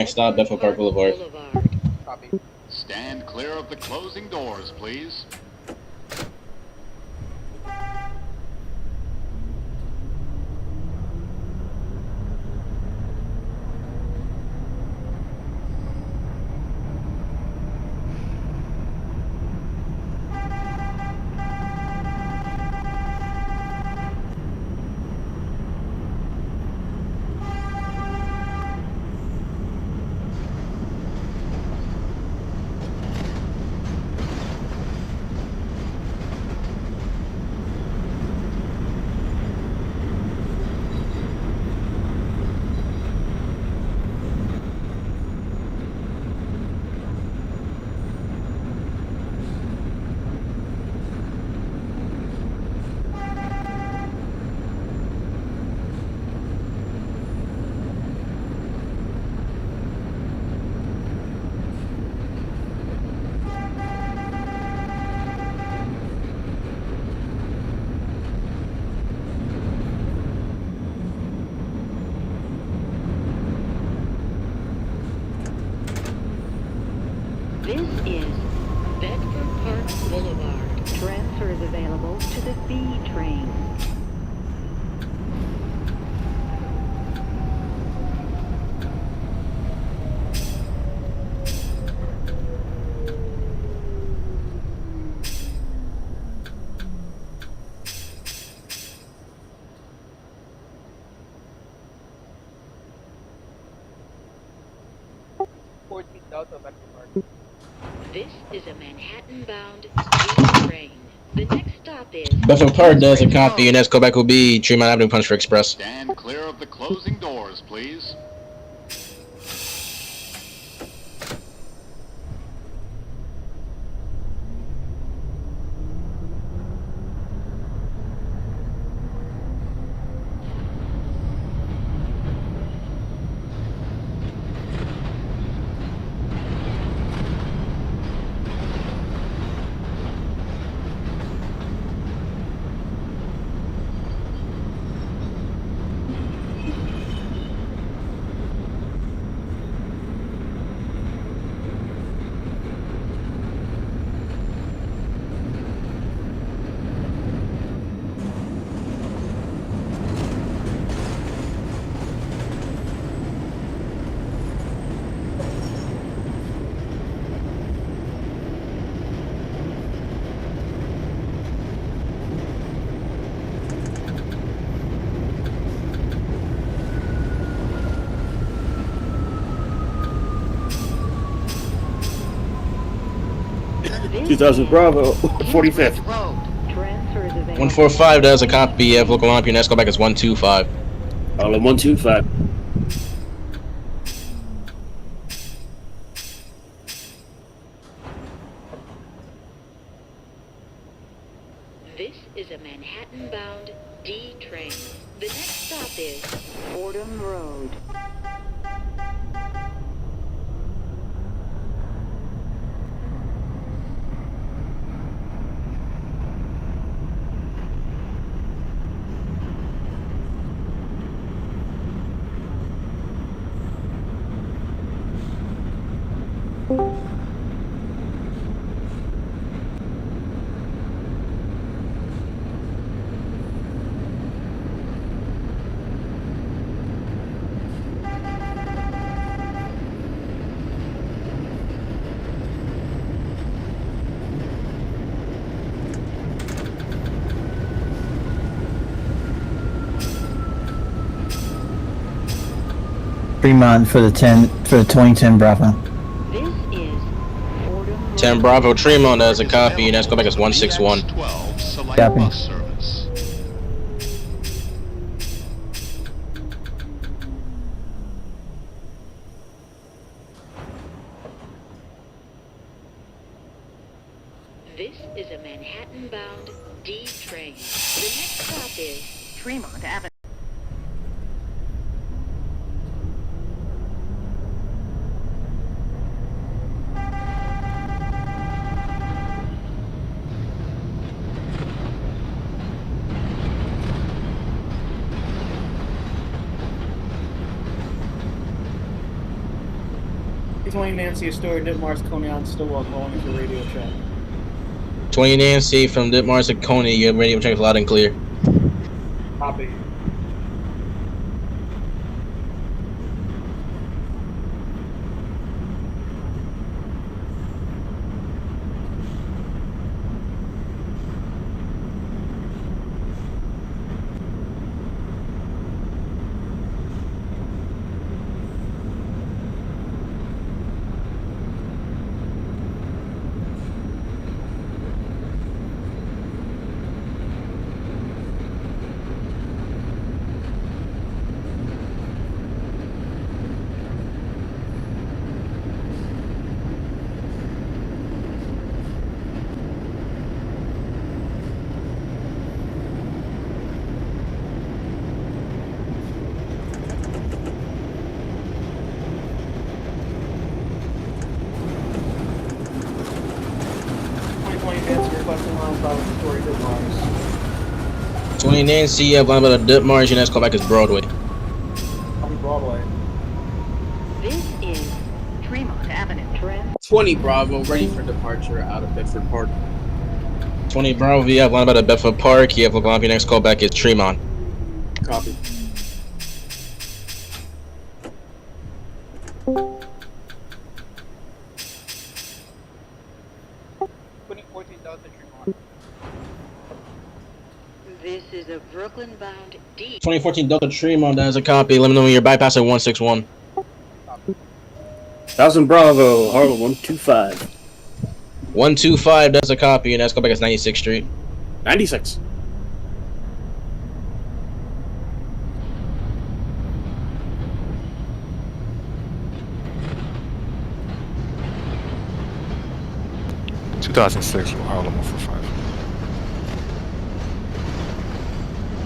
Next stop, Bethel Park Boulevard. Copy. Stand clear of the closing doors, please. This is Bedford Park Boulevard. Transfer is available to the B train. Delta Bedford Park. This is a Manhattan-bound B train. The next stop is Bethel Park does a copy, and next callback will be Tremont Avenue Punch for Express. Stand clear of the closing doors, please. this 2000 Bravo, 45th. Road. Transfer is available. 145 does a copy of local line. Your next callback is 125. All in 125. This is a Manhattan-bound D train. The next stop is Fordham Road. Fremont for the 2010 Bravo. This is Fordham Road. 10 Bravo Tremont does a copy. Your next callback is 161. EX12 select Copy. bus service. This is a Manhattan-bound D train. The next stop is Fremont Avenue. 20 Nancy Astoria, Ditmars, Coney, Island-Stiwell, calling into radio check. 20 Nancy from Ditmars to Coney. Your radio check is loud and clear. Copy. Requesting line follow Astoria, Ditmars. 20 Nancy, blind about a Ditmars. Your next callback is Broadway. On Broadway. This is Tremont Avenue. Trend 20 Bravo, ready for departure out of Bedford Park. 20 Bravo, you have blind about a Bedford Park. You have blind. Your next callback is Tremont. Copy. This is a Brooklyn-bound D. 2014 Delta Tremont, that is a copy. Let me know when you're bypassing 161. 1000 Bravo, Harlem 125. 125, that's a copy. Your next callback is 96th Street. 96. Harlem 145.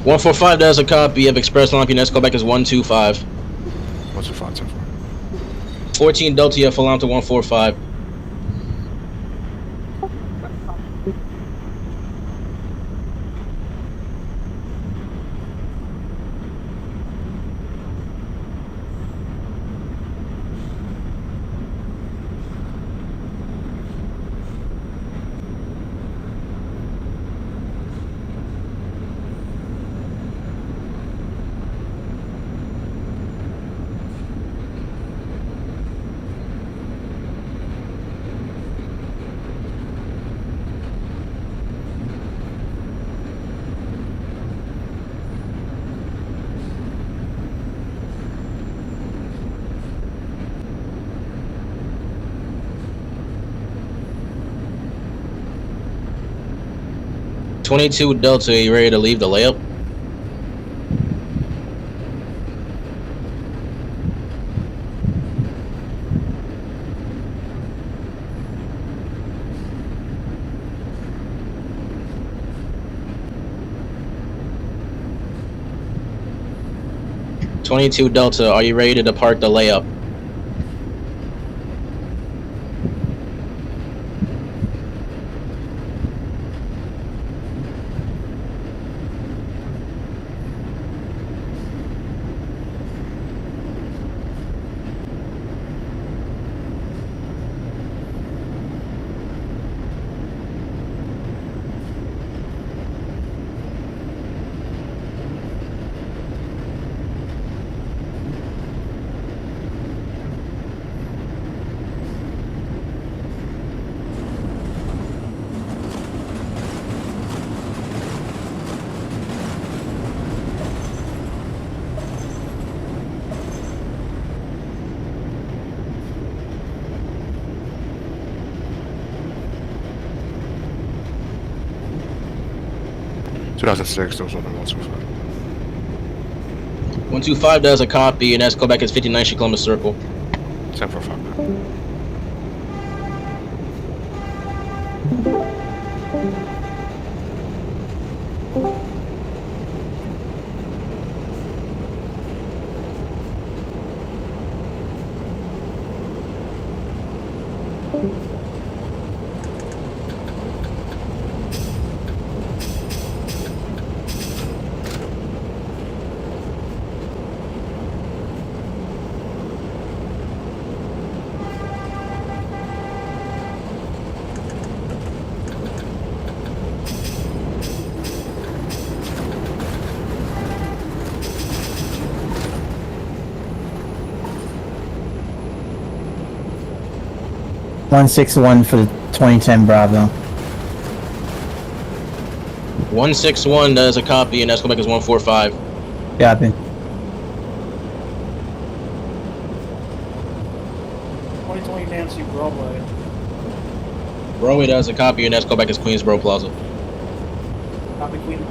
145, that's a copy. You have Express Line. Your next callback is 125. 125, 10 14 Delta, you have full on to 145. "22 Delta, are you ready to leave the layup?" "22 Delta, are you ready to depart the layup?" "2006, those on the 125. 125 does a copy, and that's callback is 59th Street, Columbus Circle. 1045. 161 for the 2010 Bravo. 161, that is a copy, and that's Quebec is 145. Copy. 2020 Nancy Broadway. Broadway, that is a copy, and that's Quebec is Queensboro Plaza. Copy Queen.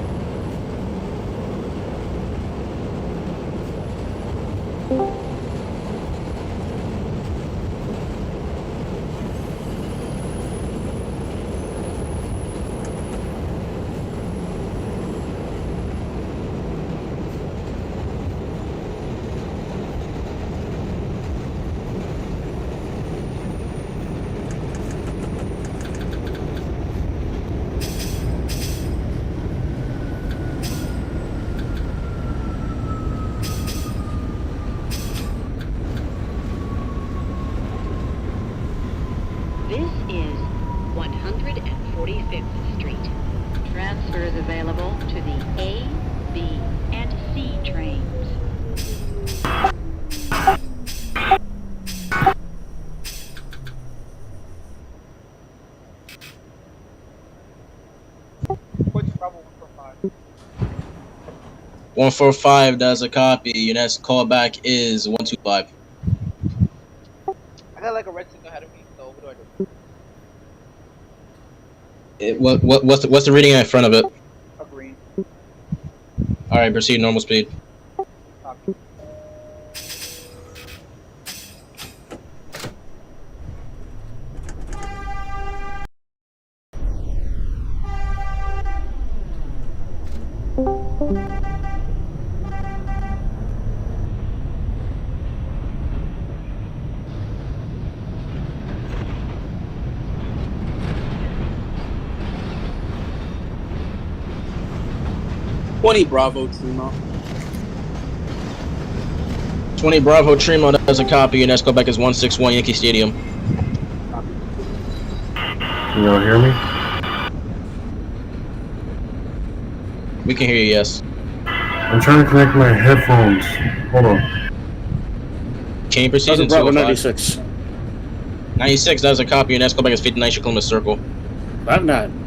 This is 145th Street. Transfer is available to the A, B, and C trains. What's Bravo 145? 145, that's a copy, and that's callback is 125. I got like a red signal ahead of me, so what do I do? What's the reading in front of it? A green. All right, proceed normal speed. Copy. Bravo, Trimo. 20 Bravo Trimo, that is a copy, and that's Quebec is 161 Yankee Stadium. Can y'all hear me? We can hear you, yes. I'm trying to connect my headphones. Hold on. Can you proceed That's a in Bravo 205? 96. 96, that is a copy, and that's Quebec is 59 Columbus Circle. 59.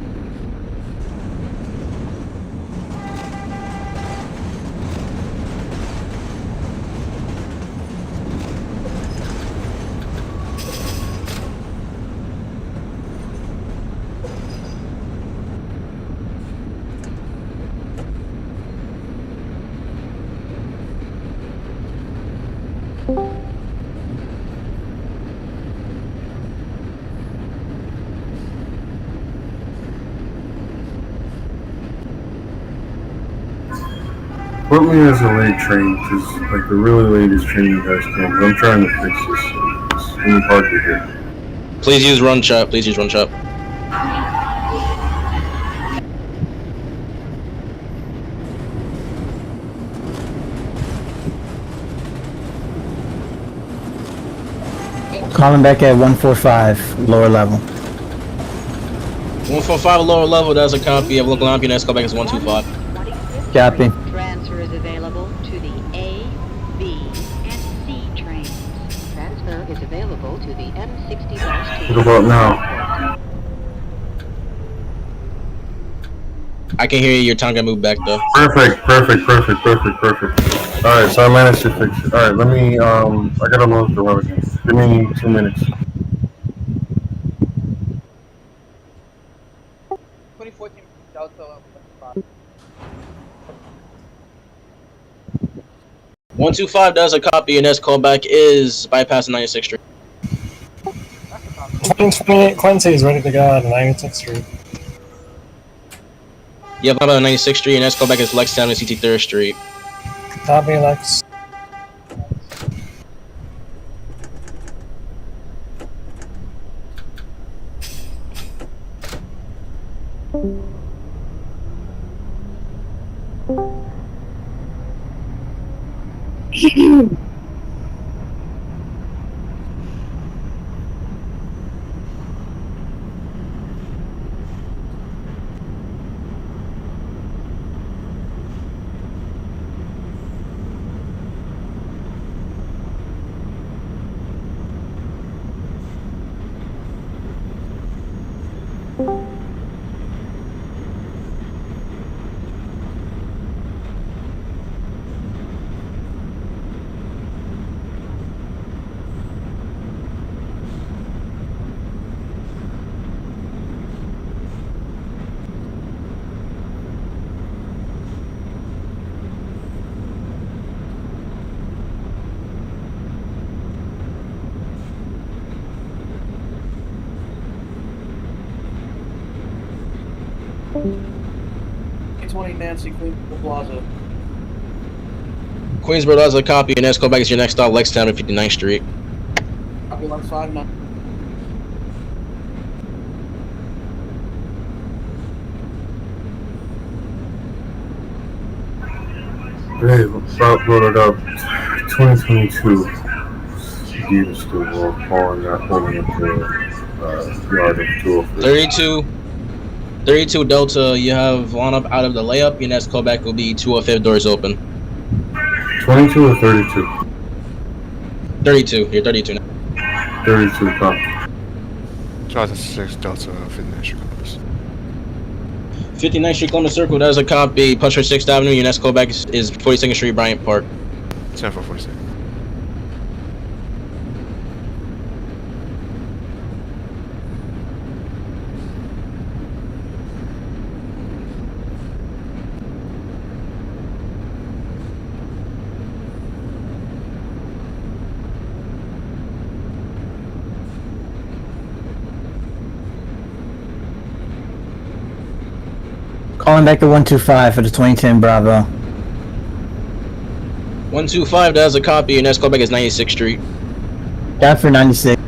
Put me as a late train, because like the really latest train you guys can. I'm trying to fix this. It's really hard to hear. Please use run chat. Please use run chat. Calling back at 145, lower level. 145 lower level, that's a copy of local ambulance. Callback is 125. 125th Copy. Street. Transfer is available to the A, B, and C trains. Transfer is available to the M60-2. What about now? I can hear you. Your tongue got moved back though. Perfect. Alright, so I managed to fix it. Alright, let me, I gotta load the web again. Give me 2 minutes. 2014 Delta 5. 125 does a copy, and that's callback is bypassing 96th Street. Quincy is ready to go on 96th Street. Yeah, bypassing 96th Street, and that's callback is Lexington and CT 3rd Street. Copy, Lex. 20 Nancy, Queensboro Plaza. Queensboro does a copy, and let's go back to your next stop, Lexington, 59th Street. Copy Lex 59. Hey, about loaded up 2022 Island-Stiwell calling that holding up the yard of 205. 32 Delta, you have lineup out of the layup. Your next callback will be 205, doors open. 22 or 32? 32, you're 32 now. 32, copy. 2006 Delta 59th Street Columbus. 59th Street Columbus Circle, that is a copy. Punch for 6th Avenue, your next callback is 42nd Street, Bryant Park. 10-4-46. Calling back to 125 for the 2010 Bravo. 125, that is a copy. Your next callback is 96th Street. Got for 96.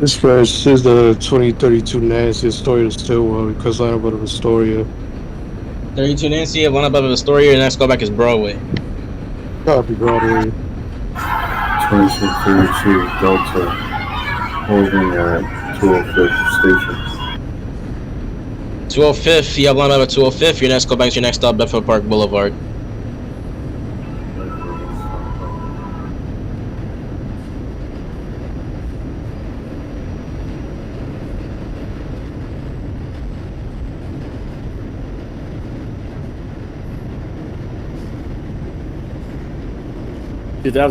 This is the 2032 Nancy Island-Stiwell because I'm out of Astoria. 32 Nancy, you have lineup out of Astoria. Your next callback is Broadway. Copy, Broadway. 2632 Delta holding at 205th Station. 205th, you have lineup out of 205th. Your next callback is your next stop, Bedford Park Boulevard.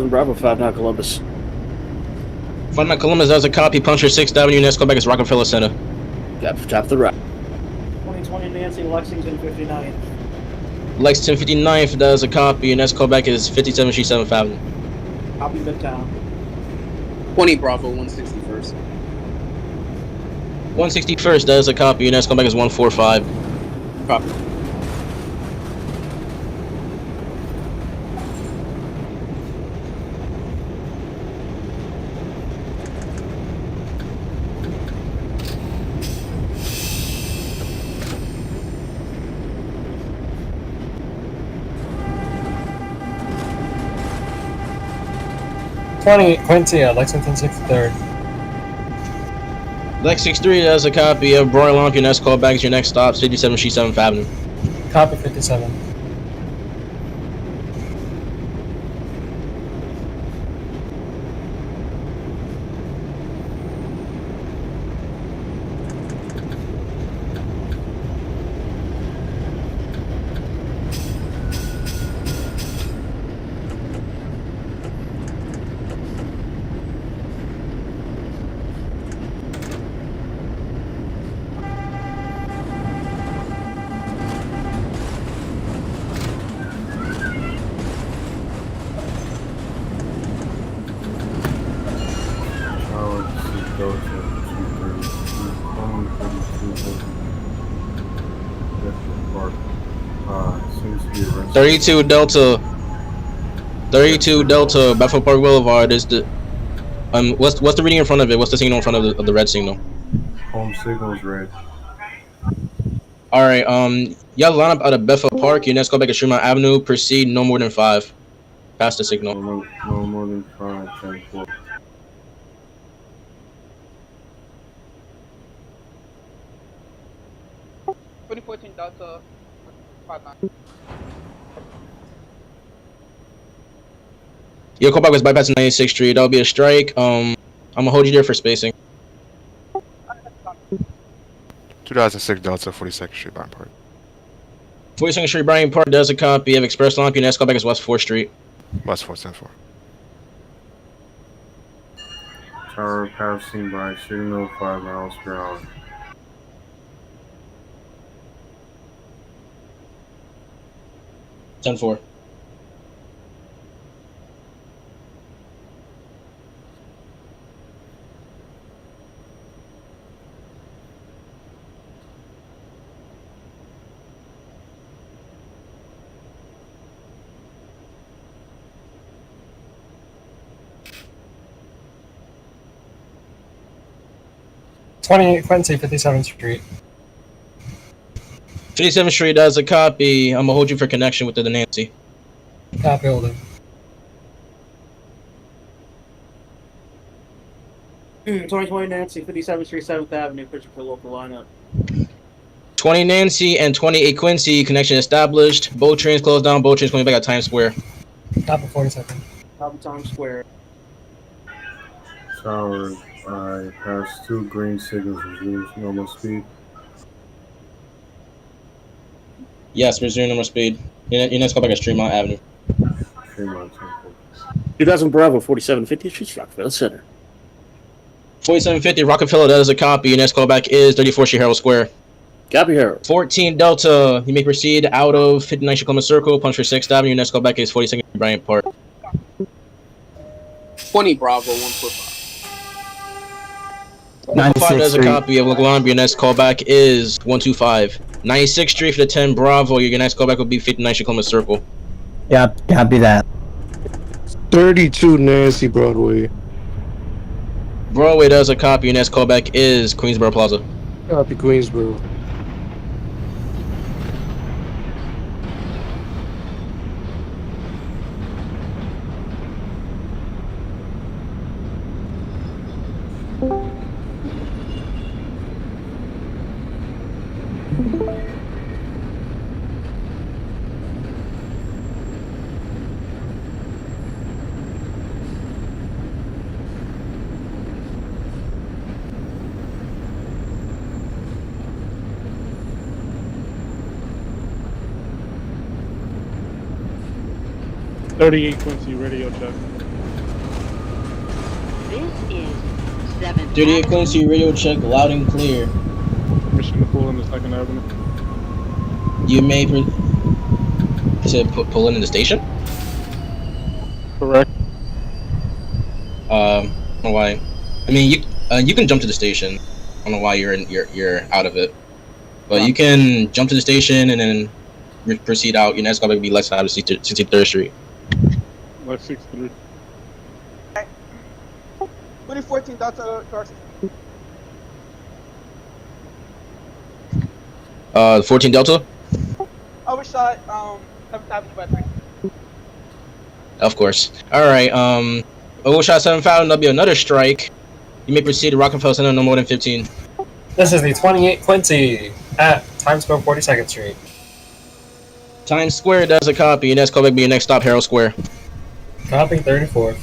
Bravo 59 Columbus. 59 Columbus, that is a copy. Punch for 6th Avenue. Your next callback is Rockefeller Center. Tap the right. 2020 Nancy, Lexington 59. Lexington 59th, that is a copy. Your next callback is 57 Street 7th Avenue. Copy Midtown. 20 Bravo 161st. 161st, that is a copy. Your next callback is 145. Copy. Quincy, Lexington 63rd. Lex 63, that is a copy of Broy Lamp. Your next callback is your next stop, 57 Street 7th Avenue. Copy 57. Thirty-two Delta, Bedford Park Boulevard is the what's the reading in front of it? What's the signal in front of the red signal? Home signal is red. All right, y'all line up out of Bedford Park. Your next callback is Sherman Avenue. Proceed no more than 5. Past the signal. No more than 5, 10, 4. 2014 Delta 59. Yo, callback was bypassing 96th Street. That'll be a strike. I'm gonna hold you there for spacing. 2006 Delta 42nd Street, Bryant Park. 42nd Street, Bryant Park does a copy of Express Lamp. Your next callback is West 4th Street. West 410-4. Tower passing by signal 5 miles per hour. Ten four. Quincy, 57th Street. 57th Street does a copy. I'm gonna hold you for connection with the Nancy. Copy holding. 2020 Nancy, 57th Street, 7th Avenue, picture for local lineup. 20 Nancy and 28 Quincy, connection established. Both trains closed down. Both trains coming back at Times Square. Copy 42nd. Top of Times Square. Tower, I passed 2 green signals, resumes normal speed. Yes, resume normal speed. Your next callback is Tremont Avenue. Tremont Temple. 2000 Bravo, 4750th Street, Rockefeller Center. 4750 Rockefeller, that is a copy. Your next callback is 34th Street Herald Square. Copy, Harold. 14 Delta, you may proceed out of 59 Chicoma Circle, punch for 6th Avenue. Your next callback is 42nd Bryant Park. 20 Bravo 145. 125 does a 96th copy of local line. Your next callback is 125. 96th Street for the 10 Bravo. Your next callback will be 59 Chicoma Circle. Yep, copy that. 32 Nancy Broadway. Broadway does a copy. Your next callback is Queensboro Plaza. Copy Queensboro. Quincy, radio check. This is 7th 38 Avenue. Quincy, radio check, loud and clear. Permission to pull in the 2nd Avenue. You may pull in the station. Correct. I don't know why. I mean, you can jump to the station. I don't know why you're out of it, but you can jump to the station and then proceed out. Your next callback will be Lex out of 63rd Street. Like 63. 2014 Delta Garcia. 14 Delta. Overshot 7th Avenue by 3. Of course. All right. Overshot 7th Avenue. There'll be another strike. You may proceed to Rockefeller Center no more than 15. This is the 28 Quincy at Times Square, 42nd Street. Times Square does a copy. Your next callback will be your next stop, Herald Square. Copy 34th.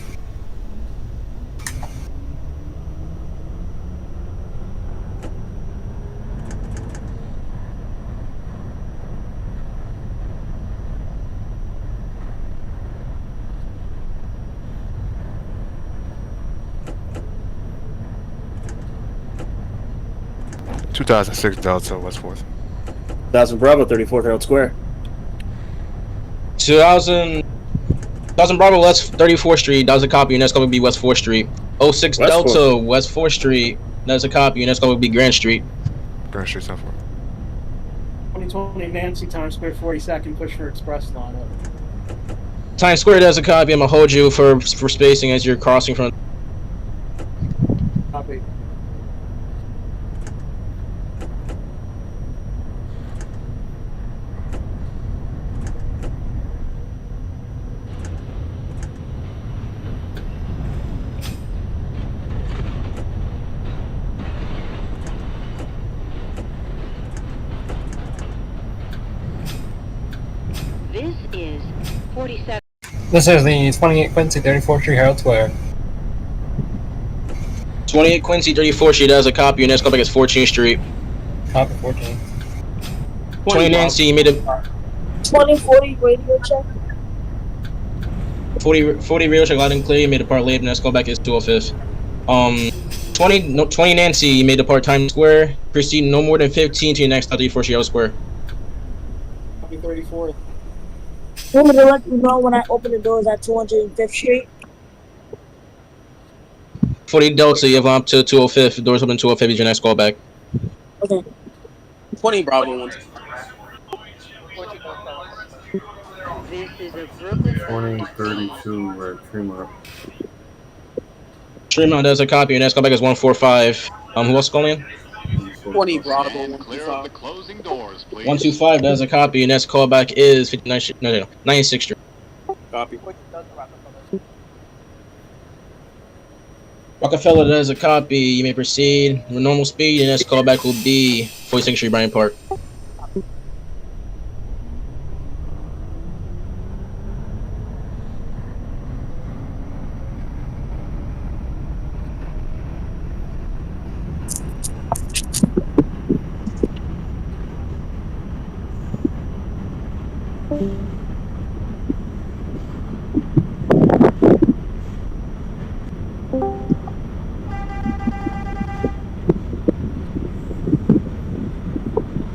Two 2006 Delta West 4th. 1000 Bravo, 34th Herald Square. 2000 Bravo West 34th Street. That was a copy. Your next call will be West 4th Street. 06 West Delta 4th. West 4th Street. That's a copy. Your next call will be Grand Street. Grand Street 10-4. 2020 Nancy, Times Square, 42nd, push for express lineup. Times Square does a copy. I'm gonna hold you for spacing as you're crossing from. Copy. is 47. This is the 28 Quincy, 34th Street, Herald Square. 28 Quincy, 34th Street, that is a copy. Your next callback is 14th Street. Copy 14. 20 Nancy, you made a 2040 radio check. 40 radio check loud and clear. You made a part late. Next callback is 205th. 20 Nancy, you made a part Times Square. Proceed no more than 15 to your next stop, 34th Street, Herald Square. Copy 34. Want me to let you know when I open the doors at 205th Street? 40 Delta, you have up to 205th. The doors open 205th is your next callback. Okay. 20 Bravo 160. This is a Brooklyn 2032 at Tremont. Tremont does a copy. Your next callback is 145. Who else calling in? 20 Bravo Stand clear of the 125. closing doors, please. 125 does a copy. Your next callback is 59 Street. No, 96th Street. Copy. Rockefeller does a copy. You may proceed with normal speed. Your next callback will be 42nd Street, Bryant Park.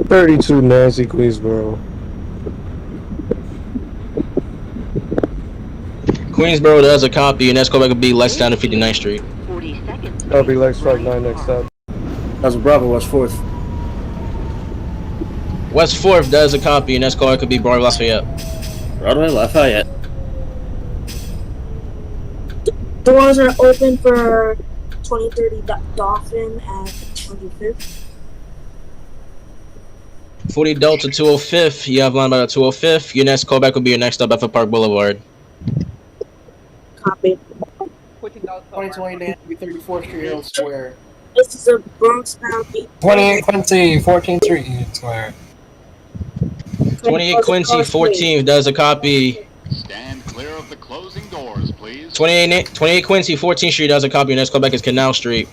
$32 Nancy, Queensboro. Queensboro does a copy. Your next callback will be Lex down to 59th Street. 42nd. That'll be Lex 59 next up. That's Bravo, West 4th. West 4th does a copy. Your next callback could be Broadway Lafayette. Broadway, Lafayette. Doors are open for 2030 Dolphin at 25th. 40 Delta 205th. You have line by the 205th. Your next callback will be your next stop at Park Boulevard. Copy. 2020 Nancy, 34th Street, Herald Square. This is a Bronx bound 28 Quincy, 14th Street, Union Square. 28 Quincy 14th does a copy. Stand clear of the closing doors, please. 28 Quincy 14th Street does a copy. Your next callback is Canal Street.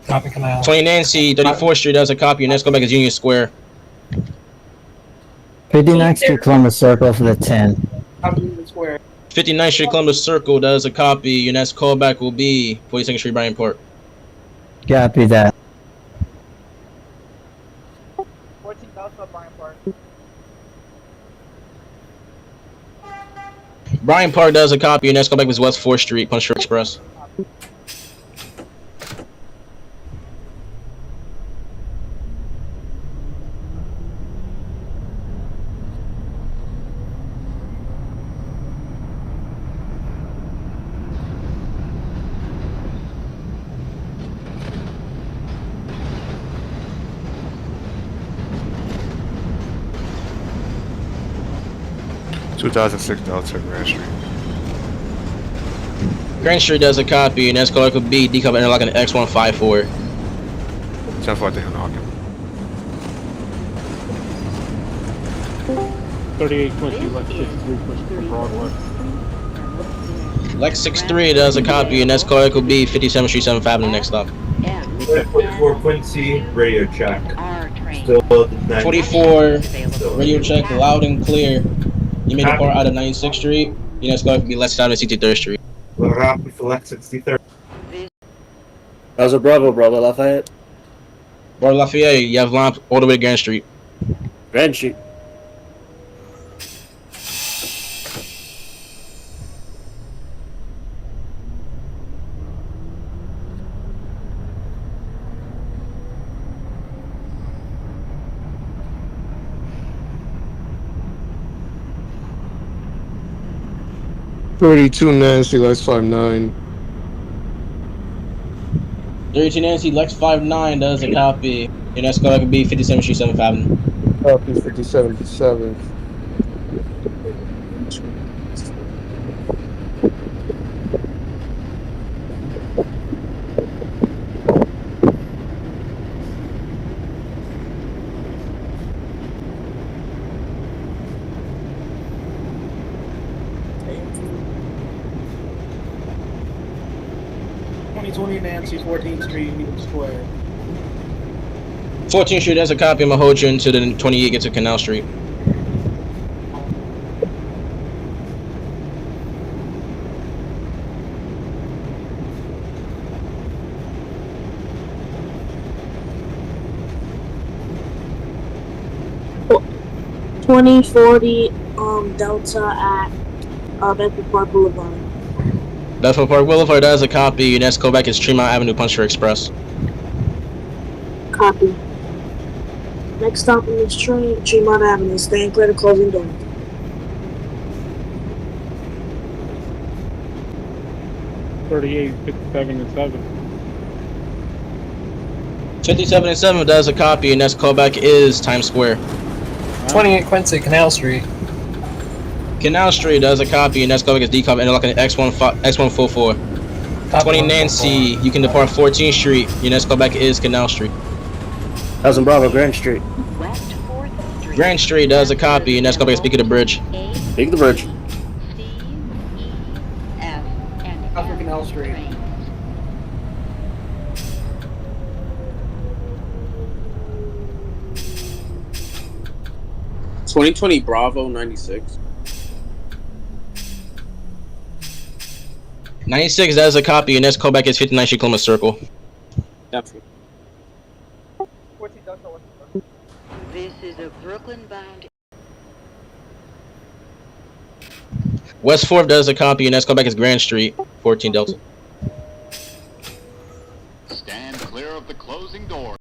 Copy Canal. 20 Nancy 34th Street does a copy. Your next callback is Union Square. 59th Street, Columbus Circle for the 10. Copy Union Square. 59th Street Columbus Circle does a copy. Your next callback will be 42nd Street Bryant Park. Copy that. 14 Delta, Bryant Park. Bryant Park does a copy. Your next callback is West 4th Street, Puncher Express. $2,006 Delta Grand Street. Grand Street does a copy. Your next callback will be decouple interlock on the X154. 10-4 to Hanagan. 38 Quincy, Lex 63, pushing for Broadway. Lex 63 does a copy. Your next callback will be 57th Street, 7th Avenue. Next stop. 44 Quincy, radio check. R train. Still 44 radio check loud and clear. You made a part out of 96th Street. Your next callback will be Lex down to 63rd Street. Rapid for Lex 63rd. That was a Bravo, Lafayette. Broadway Lafayette, you have line all the way to Grand Street. Grand Street. $32 Nancy, Lex 59. 32 Nancy, Lex 59 does a copy. Your next callback will be 57th Street, 7th Avenue. Copy 57th. 2020 Nancy, 14th Street, Union Square. 14th Street, there's a copy. I'm gonna hold you into the 28, get to Canal Street. Oh, 2040 Delta at Bedford Park Boulevard. Bedford Park Boulevard, there's a copy. Your next callback is Tremont Avenue, Puncher Express. Copy. Next stop on this train, Tremont Avenue. Stand clear to closing doors. $38, 57, and 7. 57 and 7, there's a copy. Your next callback is Times Square. 28 Quincy, Canal Street. Canal Street, there's a copy. Your next callback is decom interlocking X144. 20 Nancy, you can depart 14th Street. Your next callback is Canal Street. 1000 Bravo, Grand Street. West 4th Street. Grand Street, there's a copy. Your next callback is Speak of the Bridge. Speak of the Bridge. C, E, F, and Upper M Canal Street. trains. $2020 Bravo 96. 96, there's a copy. Your next callback is 59th Street, Columbus Circle. Definitely. 14 Delta 1. This is a Brooklyn-bound West 4th, there's a copy. Your next callback is Grand Street, 14 Delta. Stand clear of the closing door.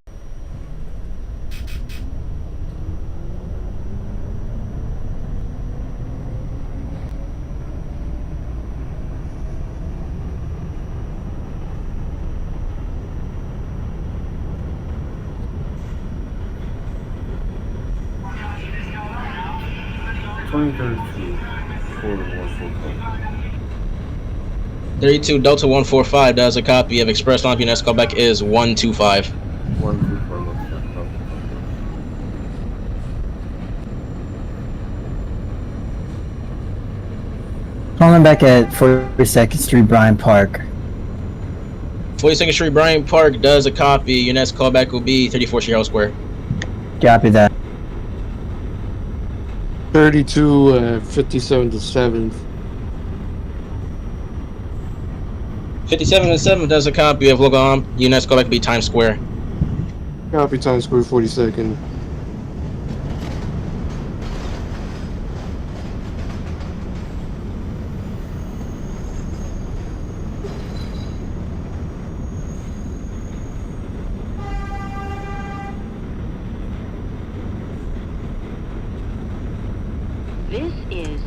Florida 145. 32 Delta 145, there's a copy of Express Line. Your next callback is 125. 125, left side, copy. Calling back at 42nd Street, Bryant Park. 42nd Street, Bryant Park, does a copy. Your next callback will be 34th Street, Herald Square. Copy that. 32, 57 to 7th. 57 and 7, does a copy of Logo Arm. Your next callback will be Times Square. Copy Times Square, 42nd. This is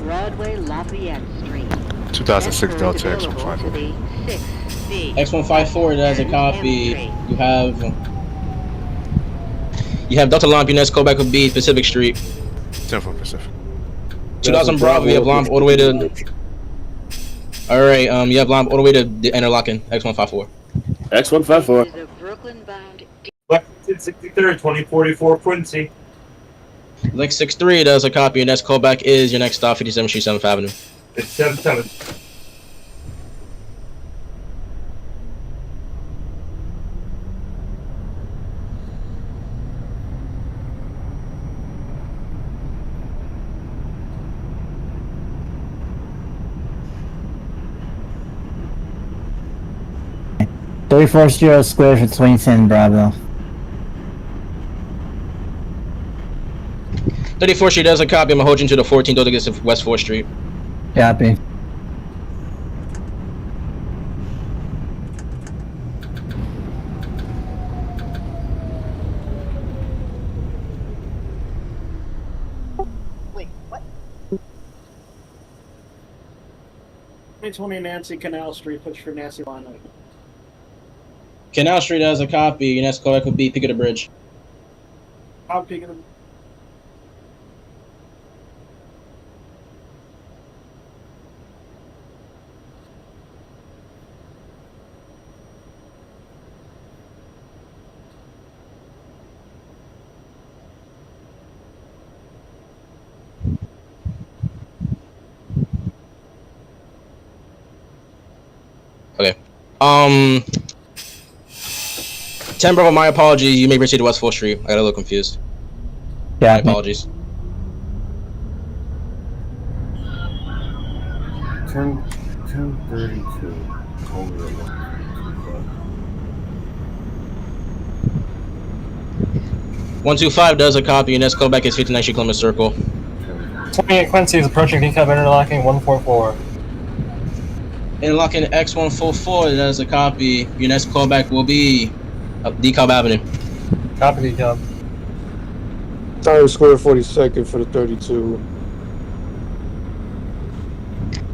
Broadway Lafayette Street. 2006 Delta Available to X154. the 6B. X154, does a copy. M3. You have Delta Lamp. Your next callback will be Pacific Street. 10 for Pacific. 2000 Bravo. You have Lamp all the way to. All right. You have Lamp all the way to the interlocking X154. X154. This is a Brooklyn-bound 63rd, 2044 Quincy. Lex 63, does a copy. Your next callback is your next stop, 57th Street, 7th Avenue. It's 77. Thirty-fourth Street Square for 2010 Bravo. 34th Street, does a copy. I'm gonna hold you to the 14th door to get to West 4th Street. Copy. Wait, what? 2020 Nancy, Canal Street, push for Nancy line up. Canal Street, does a copy. Your next callback will be Peak of the Bridge. I'll pick them. Okay. 10 Bravo, my apologies. You may proceed to West 4th Street. I got a little confused. My Yeah. apologies. 10:32. Only a 125 does a copy. Your next callback is 59 Street Columbus Circle. 28 Quincy is approaching decab interlocking 144. Interlocking X144 does a copy. Your next callback will be DeKalb Avenue. Copy decab. Times Square 42nd for the 32.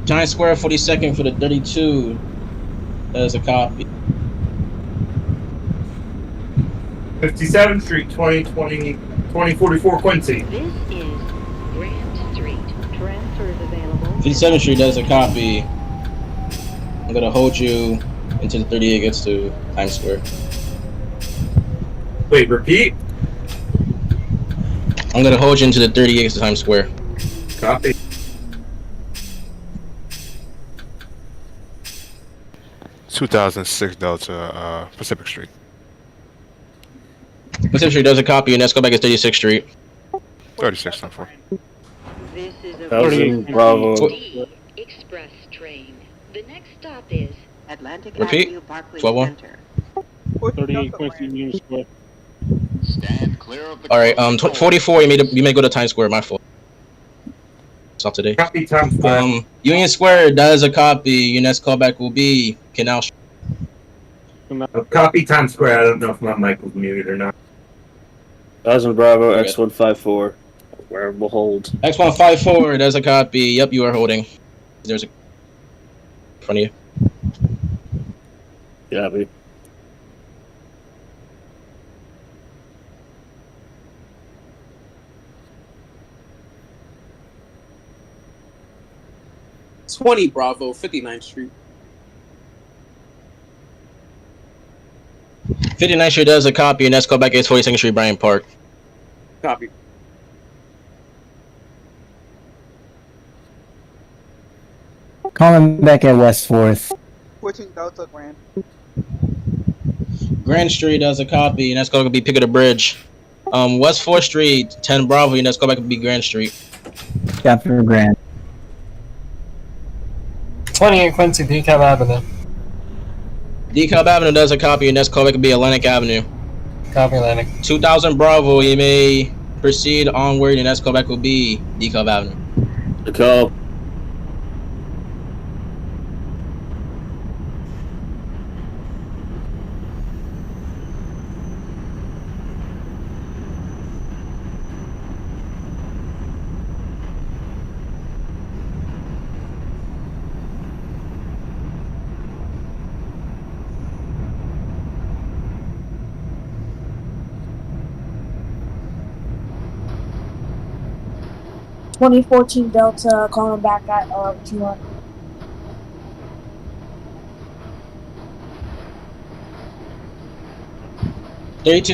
Giant Square 42nd for the 32 does a copy. 57th Street, 2044 Quincy. This is Grand Street. Transfer is available. 57th Street does a copy. I'm gonna hold you until the 38 gets to Times Square. Wait, repeat? I'm gonna hold you until the 38 gets to Times Square. Copy. (2006) Delta, Pacific Street. Pacific Street does a copy. Your next callback is 36th Street. 36, not 4. This is a 1000 Bravo. D Express train. The next stop is Atlantic Repeat. Avenue, Barclays 12-1. Center. 38 Quincy Union Square. Stand clear of the All right. closing 44. You may go to Times Square. My fault. Stop today. Copy Times Square. Union Square does a copy. Your next callback will be Canal Street. Copy Times Square. I don't know if my mic was muted or not. 1000 Bravo, Okay. X154. Where we'll hold. X154 does a copy. Yep, you are holding. There's a in front of you. Copy. #20 Bravo, 59th Street. 59th Street does a copy. Your next callback is 42nd Street, Bryant Park. Copy. Calling back at West 4th. 14 Delta Grand. Grand Street does a copy. Your next callback will be Pick of the Bridge. West 4th Street, 10 Bravo. Your next callback will be Grand Street. Chapter Grand. 28 Quincy decab avenue. DeKalb Avenue does a copy. Your next callback will be Atlantic Avenue. Copy Atlantic. 2000 Bravo. You may proceed onward. Your next callback will be DeKalb Avenue. The call. $2014 Delta calling back at Q1.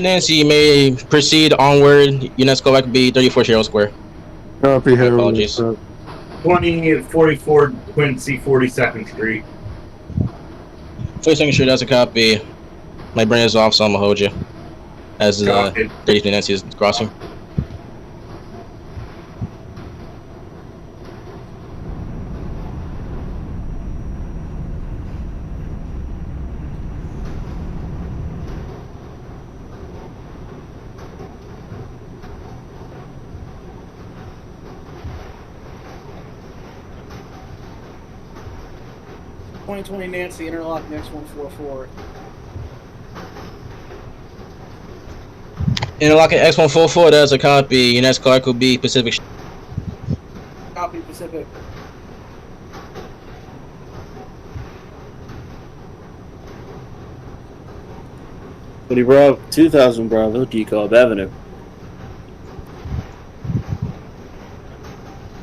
Nancy, you may proceed onward. Your next callback will be 34 Cheryl Square. Copy here. Apologies. 2044 Quincy, 42nd Street. 42nd Street does a copy. My brain is off, so I'm gonna hold you. As 32 Nancy is crossing. Nancy, interlock next 144. Interlocking X144 does a copy. Your next callback will be Pacific. Copy Pacific. Bravo, 2000 Bravo, DeKalb Avenue.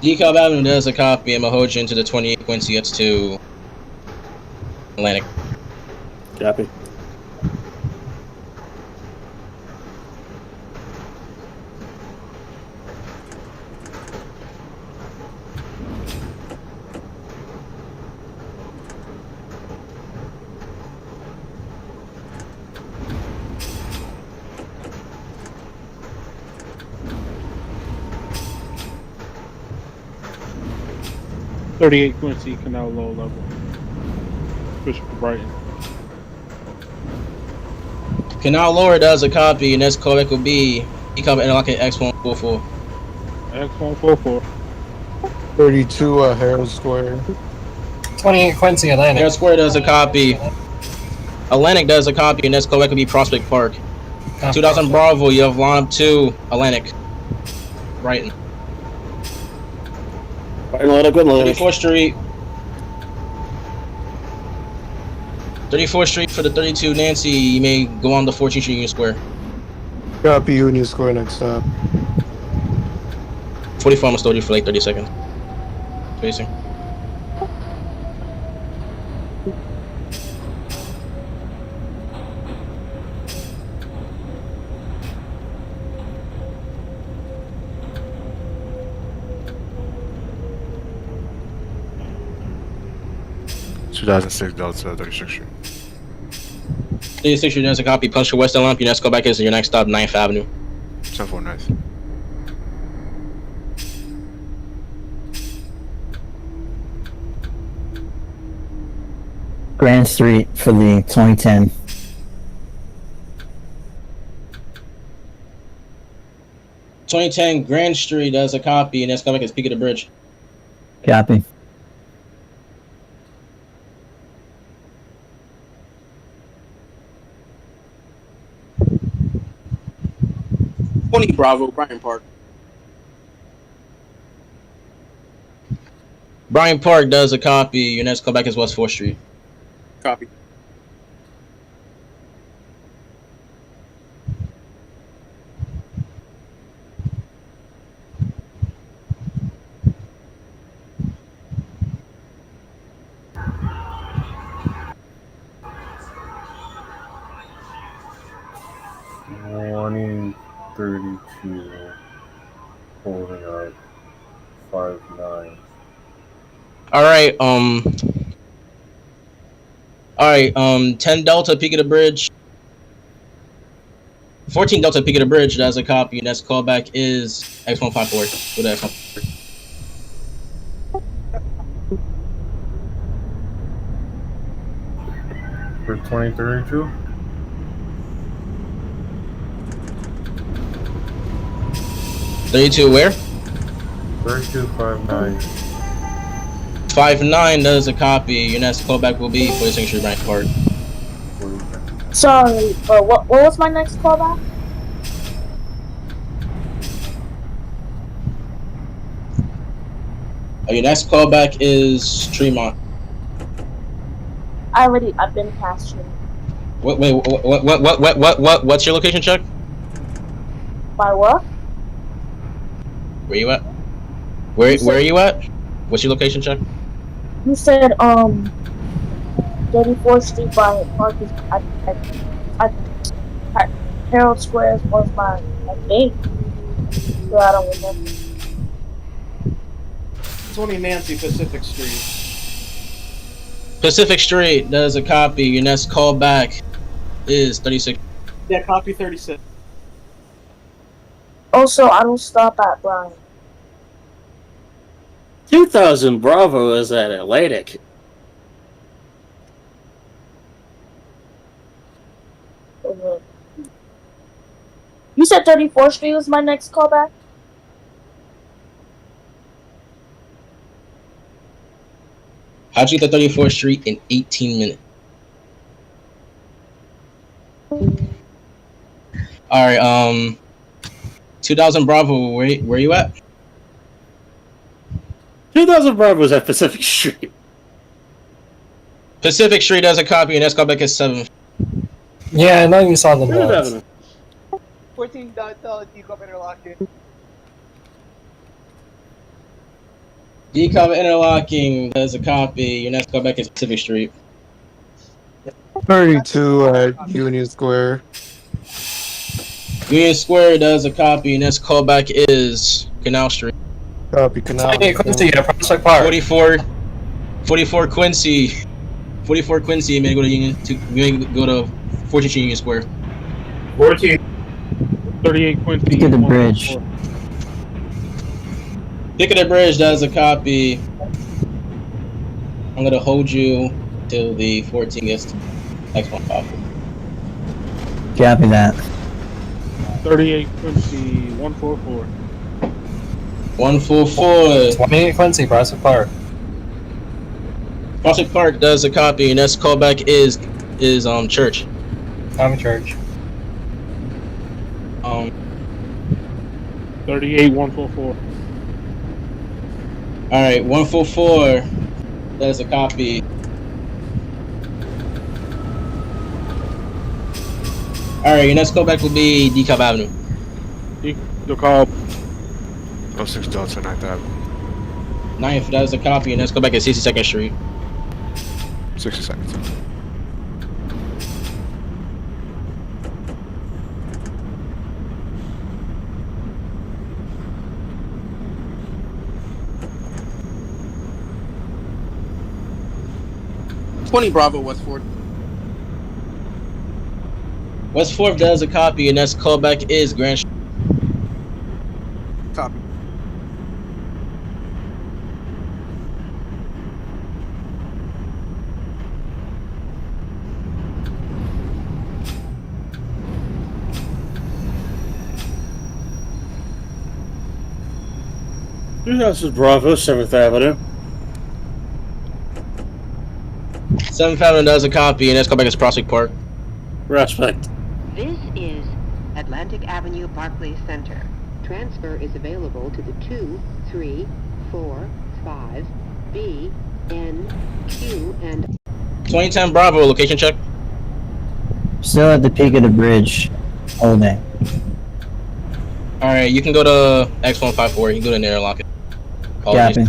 DeKalb Avenue does a copy. I'm gonna hold you into the 28 Quincy gets to Atlantic. Copy. 38 Quincy, Canal low level. Push for Brighton. Canal lower does a copy, and that's callback will be become interlocking X144. X144. 32 Herald Square. 28 Quincy, Atlantic. Herald Square does a copy. Atlantic does a copy, and that's callback will be Prospect Park. 2000 Bravo, you have line up 2, Atlantic. Brighton. 34th Street. 34th Street for the 32 Nancy, you may go on the 14th Street Union Square. Copy Union Square next stop. 44, I'm gonna stall you for like 30 seconds. Facing. (2006) Delta 36th Street. 36th Street does a copy. Punch for Western Lamp. Your next callback is your next stop, 9th Avenue. 10-4 North. Grand Street for the 2010. Grand Street does a copy, and that's callback is Peak of the Bridge. Copy. Bravo, Bryant Park. Bryant Park does a copy. Your next callback is West 4th Street. Copy. Holding up 5-9. Alright, 10 Delta, Peak of the Bridge. 14 Delta, Peak of the Bridge, that's a copy, and that's callback is X154. Go to X154. For 2032? Where? 3259. 59 does a copy. Your next callback will be 46th Street Bryant Park. Sorry, what was my next callback? Your next callback is Tremont. I've been past you. What's your location, Chuck? My what? Where you at? Where are you at? What's your location, Chuck? You said 34th Street Bryant Park is at Herald Square was my name. So I don't remember. 20 Nancy, Pacific Street. Pacific Street does a copy. Your next callback is 36. Yeah, copy 36. Also, I don't stop at Bryant. 2000 Bravo is at Atlantic. You said 34th Street was my next callback? How'd you get to 34th Street in 18 minutes? Alright, 2000 Bravo, where you at? 2000 Bravo is at Pacific Street. Pacific Street has a copy, and that's callback is 7. Yeah, I know you saw the notes. 14 decom interlocking. Decom interlocking has a copy. Your next callback is Pacific Street. 32 at Union Square. Union Square does a copy, and next callback is Canal Street. Copy Canal. 28 Quincy at Prospect Park. 44 Quincy. 44 Quincy. You may go to Union. You may go to 14th Union Square. 38 Quincy. Peak of the Bridge. Pick of the Bridge does a copy. I'm gonna hold you till the 14 gets to X15. Copy that. 38 Quincy 144. 144. 28 Quincy, Prospect Park. Prospect Park does a copy, and that's callback is church. I'm in church. 38 144. All right, 144 does a copy. All right, your next callback will be DeKalb Avenue. DeKalb. 06 Delta 9th Avenue. 9th does a copy, and next callback is 62nd Street. 60 seconds. $20 Bravo West 4th. West 4th does a copy, and next callback is Grand Street. Copy. This is Bravo, 7th Avenue. 7th Avenue does a copy, and next callback is Prospect Park. Respect. This is Atlantic Avenue Barclays Center. Transfer is available to the 2, 3, 4, 5, B, N, Q, and 2010 Bravo, location check. Still at the peak of the bridge. Holding. All right, you can go to X154. You can go to there, lock it. Copy.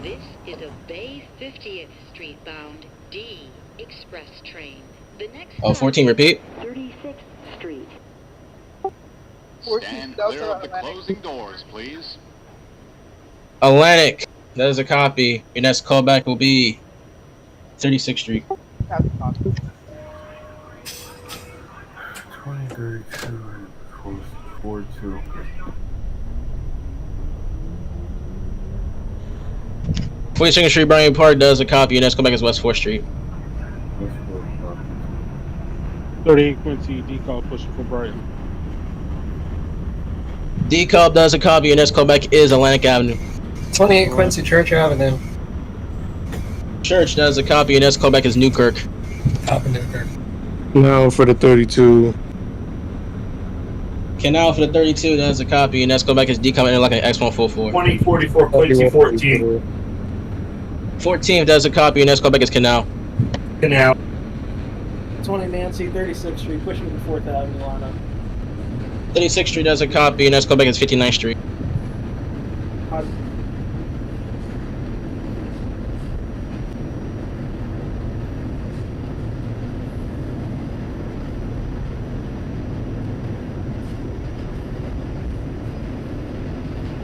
this is a Bay 50th Street bound D express train. The next 14, repeat. 36th Street. Stand clear of the closing doors, please. Atlantic, that is a copy. Your next callback will be 36th Street. 2032 close 42. 42nd Street, Bryant Park does a copy. Your next callback is West 4th Street. 38 Quincy DeKalb pushing for Brighton. DeKalb does a copy. Your next callback is Atlantic Avenue. 28 Quincy Church Avenue. Church does a copy. Your next callback is Newkirk. Up in Newkirk. Now for the 32. Canal for the 32 does a copy. Your next callback is DeKalb Interlocking X144. 2044 Quincy 14. 14th does a copy. Your next callback is Canal. Canal. 20 Nancy, 36th Street, pushing the 4th Avenue line up. 36th Street does a copy. Your next callback is 59th Street.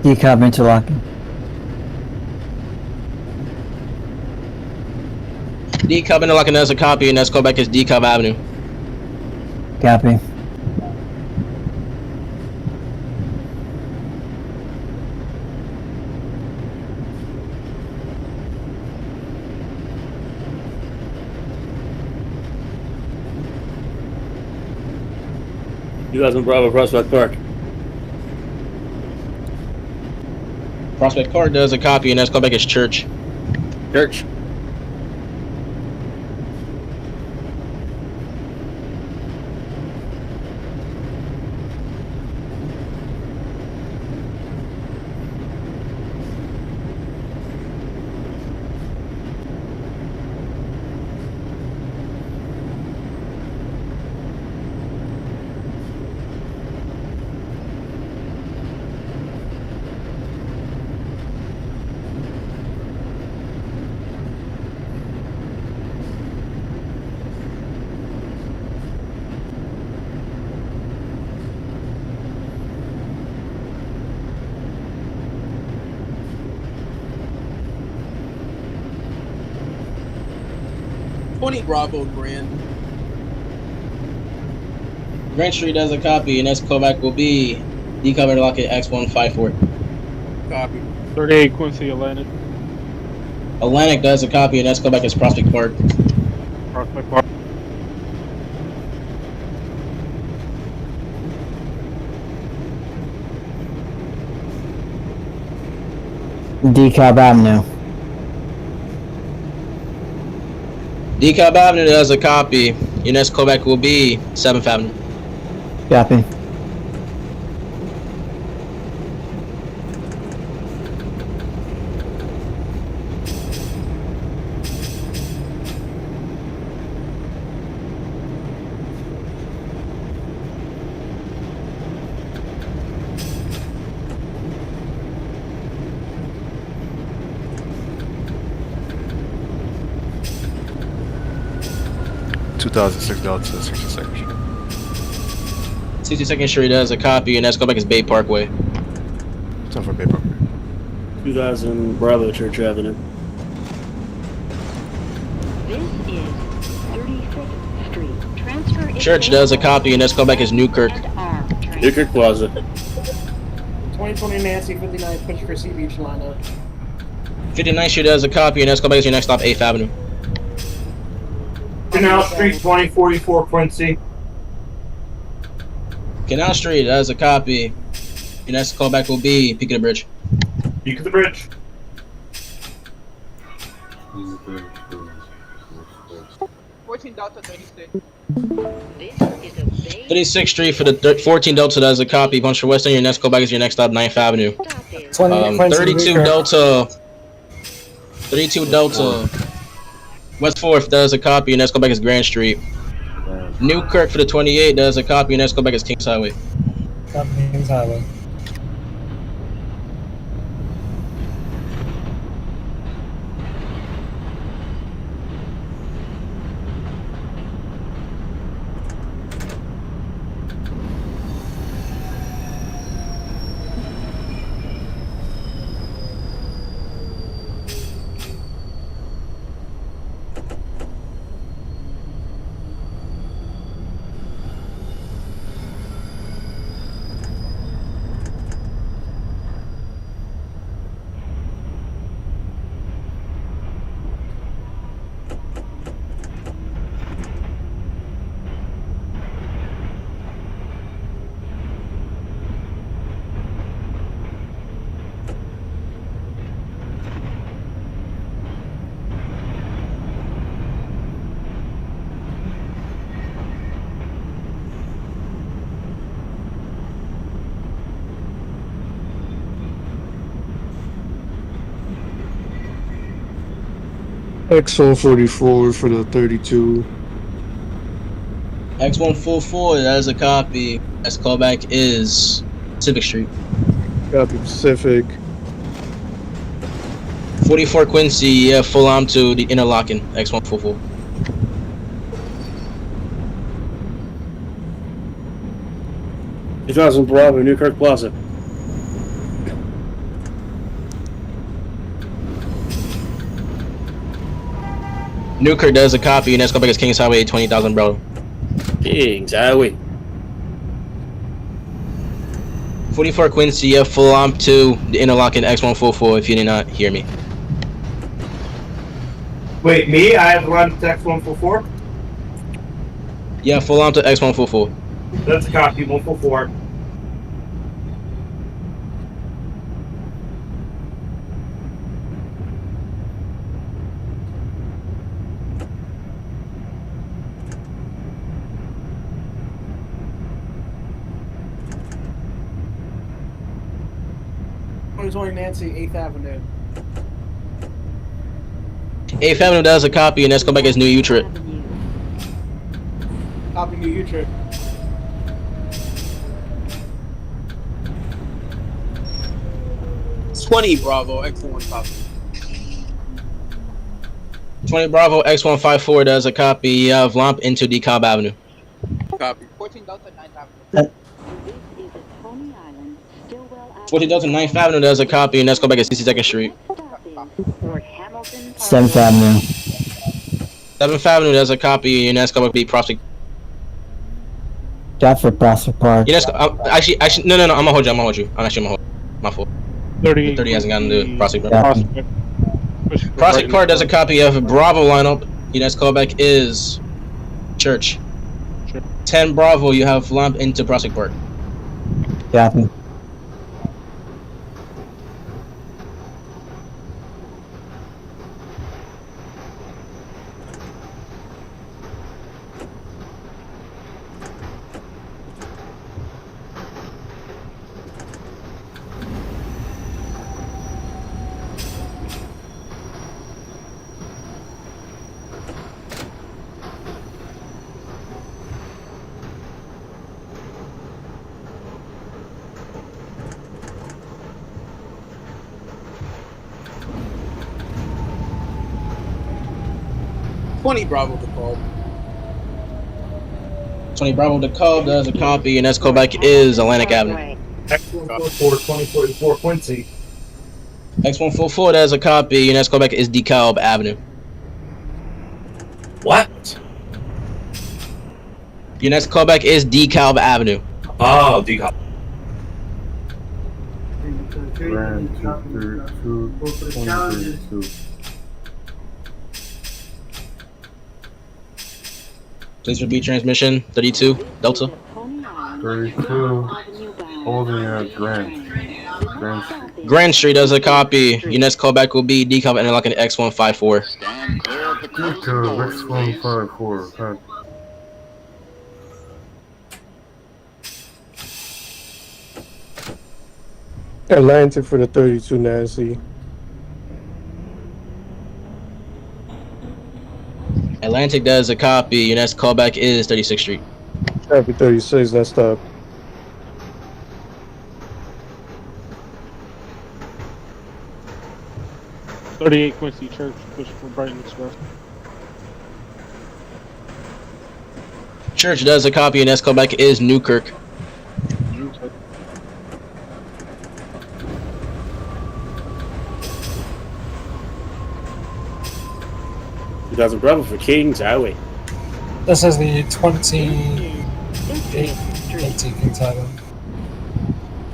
DeKalb interlocking. DeKalb Interlocking does a copy. Your next callback is DeKalb Avenue. Copy. You guys in Bravo, Prospect Park. Prospect Park does a copy. Your next callback is Church. Church. 20 Bravo Grand. Grand Street does a copy. Your next callback will be decob interlocking X154. Copy. 38 Quincy Atlantic. Atlantic does a copy. Your next callback is Prospect Park. Prospect Park. DeKalb Avenue. DeKalb Avenue does a copy. Your next callback will be 7th Avenue. Copy. Delta, 62nd Street. 62nd Street does a copy. Your next callback is Bay Parkway. Time for Bay Parkway. 2000 Bravo Church Avenue. This is 36th Street. Transfer is Church does a copy. Your next callback is Newkirk. Newkirk Plaza. 2020 Nancy 59, push for Sea Beach lineup. 59th Street does a copy. Your next callback is your next stop, 8th Avenue. Canal Street 2044 Quincy. Canal Street does a copy. Your next callback will be Peak of the Bridge. Peak of the Bridge. 14 Delta 36. 36th Street for the 14 Delta does a copy. Punch for Western. Your next callback is your next stop, 9th Avenue. 32 Delta. 32 Delta. West 4th does a copy. Your next callback is Grand Street. Newkirk for the 28 does a copy. Your next callback is Kings Highway. Kings Highway. X144 for the 32. X144 that is a copy. Next callback is Pacific Street. Copy Pacific. 44 Quincy, yeah, full on to the interlocking X144. Bravo, Newkirk Plaza. Newkirk does a copy. Next callback is Kings Highway, 20,000 bro. Kings Highway. 44 Quincy, yeah, full on to the interlocking X144 if you did not hear me. Wait, me? I have run to X144? Yeah, full on to X144. That's a copy, 144. Nancy, 8th Avenue. 8th Avenue does a copy, and next callback is New Utrecht. Copy New Utrecht. $20 Bravo X1 copy. 20 Bravo X154 does a copy of Lomp into DeKalb Avenue. Copy. 14 Delta 9th Avenue. 14 Delta 9th Avenue does a copy, and next callback is 62nd Street. 7th Avenue. 7th Avenue, there's a copy. UNESCO will be Prospect. Got for Prospect Park. UNESCO, actually, no. I'm gonna hold you. I'm actually gonna hold you. My fault. 30 hasn't gotten to Prospect Park. Prospect. Prospect Park does a copy of Bravo lineup. Your next callback is Church. 10 Bravo, you have lamp into Prospect Park. Got me. Twenty Bravo to call. 20 Bravo, the call does a copy. Your next callback is Atlantic Avenue. X144 2044 Quincy. X144 does a copy. Your next callback is DeKalb Avenue. What? Your next callback is DeKalb Avenue. Oh, DeKalb. Grand 232 2032. Please repeat transmission. 32 Delta. 32. Holding at Grand. Grand Street. Grand Street does a copy. Your next callback will be DeKalb interlocking X154. Stand clear of the closing DeKalb doors, please. X154. Copy. Atlantic for the 32 Nancy. Atlantic does a copy. Your next callback is 36th Street. Traffic 36, that's stop. .38 Quincy Church, push for Brighton Express. Church does a copy. Your next callback is Newkirk. 2000 Bravo for Kings Highway. This is the 28 Kings Highway.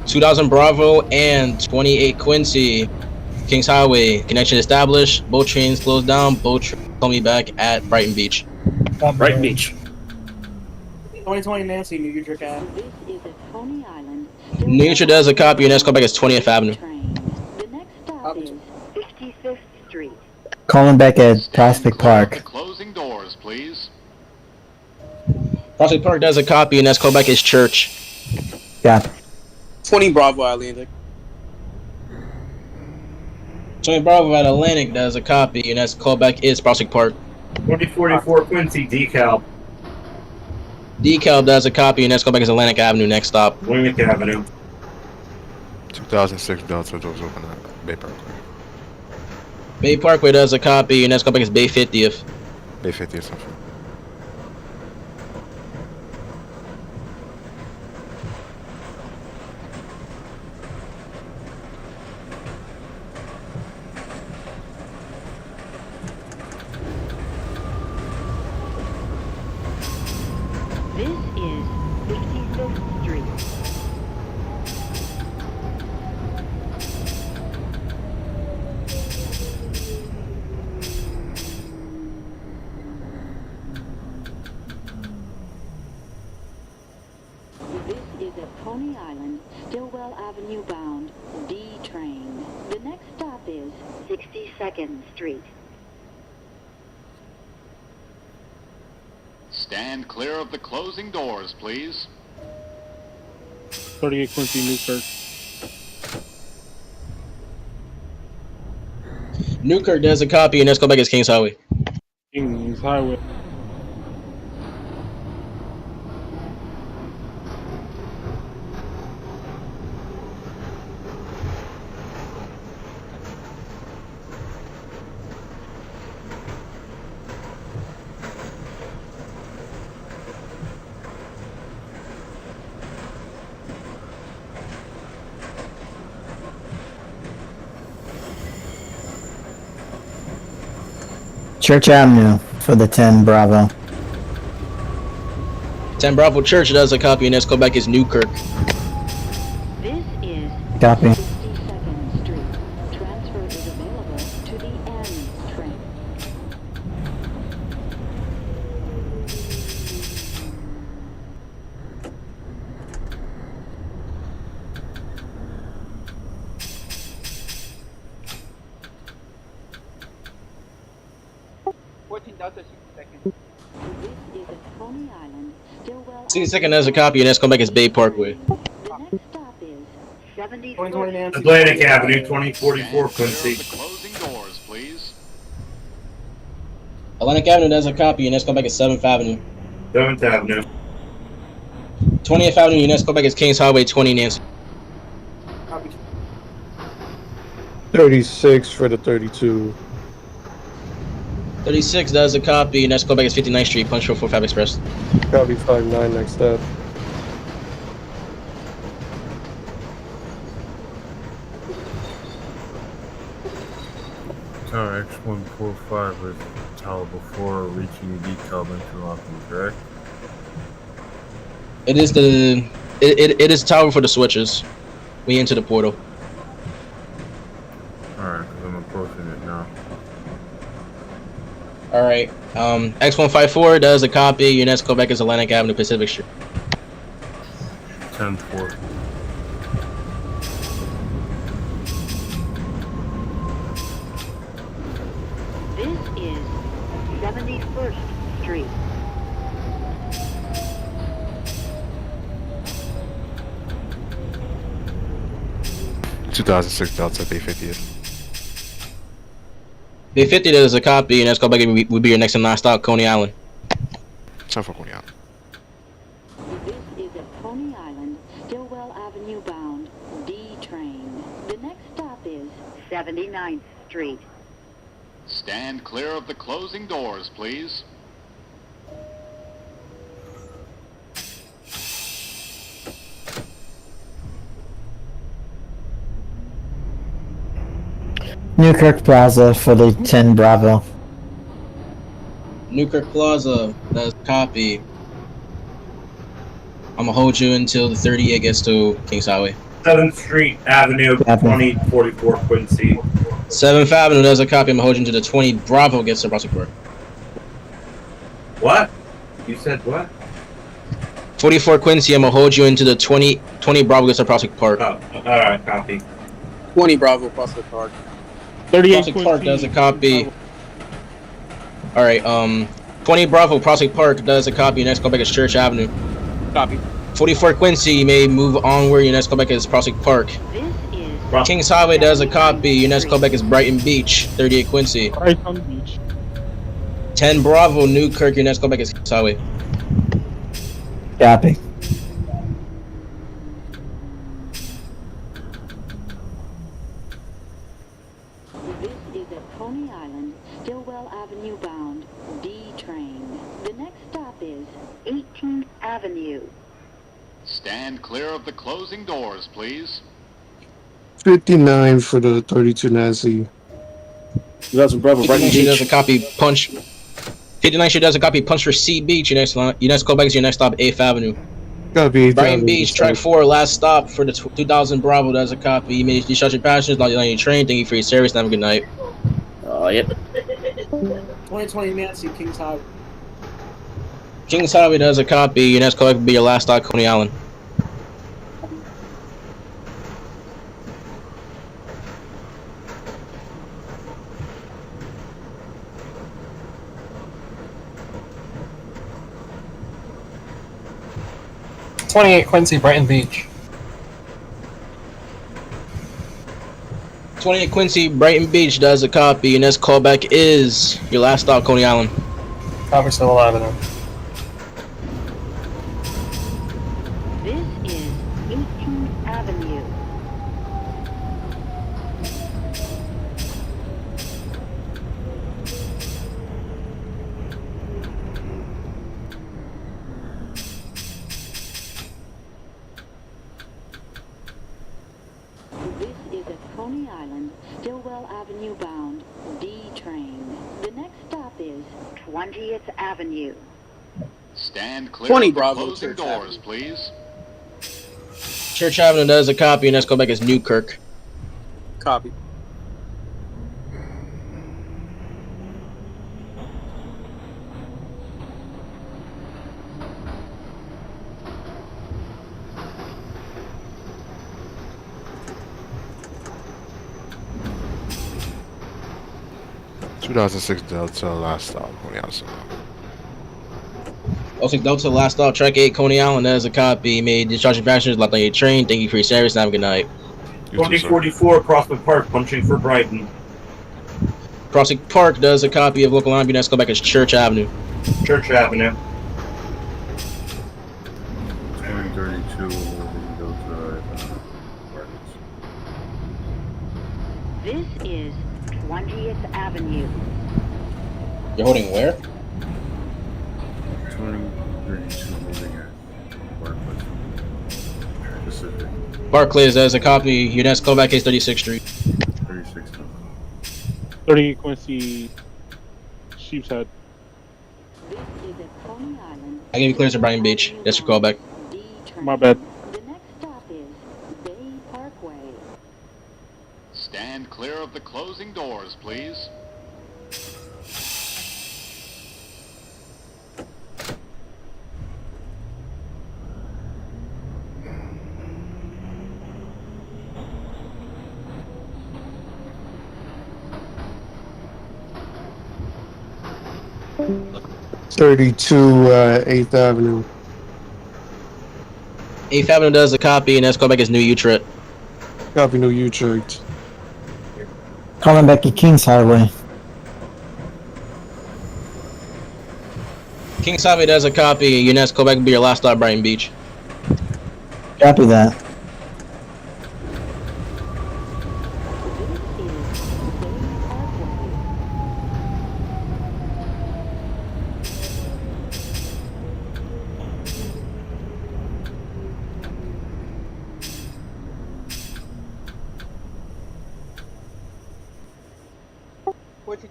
2000 Bravo and 28 Quincy. Kings Highway. Connection established. Both trains closed down. Both trains call me back at Brighton Beach. Brighton Beach. 2020 Nancy, New York Ave. This is at Coney Island. New York does a copy. Your next callback is 20th Avenue. The next stop is 55th Street. Calling back at Prospect Park. Closing doors, please. Prospect Park does a copy. Your next callback is Church. Got 20 Bravo Atlantic. 20 Bravo at Atlantic does a copy. Your next callback is Prospect Park. 2044 Quincy DeKalb. DeKalb does a copy. Your next callback is Atlantic Avenue. Next stop. Atlantic Avenue. 2006 Delta, doors open at Bay Parkway. Bay Parkway does a copy. Your next callback is Bay 50th. Bay 50 or something. This is 55th Street. This is at Coney Island, Stillwell Avenue bound, D train. The next stop is 62nd Street. Stand clear of the closing doors, please. 38 Quincy Newkirk. Newkirk does a copy. Your next callback is Kings Highway. Kings Highway. Church Avenue for the 10 Bravo. 10 Bravo Church does a copy, and let's go back as Newkirk. This is Copy. 62nd Street. Transfer is available to the N train. Delta 60 seconds. This is at Coney Island, Stiwell. 62nd does a copy, and let's go back as Bay Parkway. The next stop is 70. 2020 Nancy. Atlantic Avenue, 2044 Stand clear Quincy. of the closing doors, please. Atlantic Avenue does a copy, and let's go back as 7th Avenue. 7th Avenue. 20th Avenue, and let's go back as Kings Highway 20, Nancy. Copy. 36 for the 32. 36 does a copy, and let's go back as 59th Street, Punch Road 45 Express. Copy 59 next step. Tower X145 was tower before reaching detailed interlocking, correct? It is the it is tower for the switches. We enter the portal. Alright, because I'm approaching it now. All right. X154 does a copy, and let's go back as Atlantic Avenue, Pacific Street. 10-4. This is 71st Street. Street. 2006 Delta Bay 50th. Bay 50 does a copy, and let's go back and we'll be your next and last stop, Coney Island. Time for Coney Island. This is at Coney Island, Stiwell Avenue bound, D train. The next stop is 79th Street. Stand clear of the closing doors, please. Newkirk Plaza for the 10 Bravo. Newkirk Plaza does a copy. I'm gonna hold you until the 38 gets to Kings Highway. 7th Street Avenue, 2044 Quincy. 7th Avenue does a copy. I'm gonna hold you until the 20 Bravo gets to Prospect Park. What? You said what? 44 Quincy, I'm gonna hold you into the 20 Bravo gets to Prospect Park. Oh, alright, copy. 20 Bravo, Prospect Park. 38 Prospect Park does a copy. Alright, 20 Bravo, Prospect Park does a copy. Next go back is Church Avenue. Copy. 44 Quincy, you may move onward. Your next callback is Prospect Park. This is Kings Highway does a copy. Your next callback is Brighton Beach, 38 Quincy. Brighton Beach. 10 Bravo, Newkirk. Your next callback is Kings Highway. Copy. This is at Coney Island, Stiwell Avenue bound, D train. The next stop is 18th Avenue. Stand clear of the closing doors, please. 59 for the 32 Nancy. You got some Bravo, Brighton 59 she does a Beach. copy punch. 59 she does a copy punch for C Beach. Your next callback is your next stop, 8th Avenue. Copy. Brighton Beach, track 4, last stop for the 2000 Bravo does a copy. You may discharge your passengers, not on your train. Thank you for your service. Have a good night. Oh, yep. 2020 Nancy, Kings Highway. Kings Highway does a copy. Your next callback will be your last stop, Coney Island. Quincy, Brighton Beach. 28 Quincy, Brighton Beach does a copy. Your next callback is your last stop, Coney Island. Copy, Stiwell Avenue. This is 18th Avenue. This is at Coney Island, Stiwell Avenue bound, D train. The next stop is 20th Avenue. Stand clear 20 of the Bravo, closing Church doors, Avenue. please. Church Avenue does a copy, and let's go back as Newkirk. Copy. Two 2006 Delta last stop. Coney Island. Also, Delta last stop, track 8, Coney Island, that is a copy. May discharging passengers left on your train. Thank you for your service and have a good night. 2044 Prospect Park, punching for Brighton. Prospect Park does a copy of local line. Let's go back as Church Avenue. Church Avenue. 2032 Delta. This is 20th Avenue. You're holding where? 2032 moving at Barclays. Pacific. Barclays does a copy. Units go back as 36th Street. 36. 30 Quincy Sheepshead. This is at Coney Island. I gave you clearance to Brighton Beach. That's your callback. D train. My bad. The next stop is Bay Parkway. Stand clear of the closing doors, please. '32 8th Avenue. 8th Avenue does a copy, and let's go back as New Utrecht. Copy, New Utrecht. Calling back at Kings Highway. Kings Highway does a copy. Units go back and be your last stop, Brighton Beach. Copy that.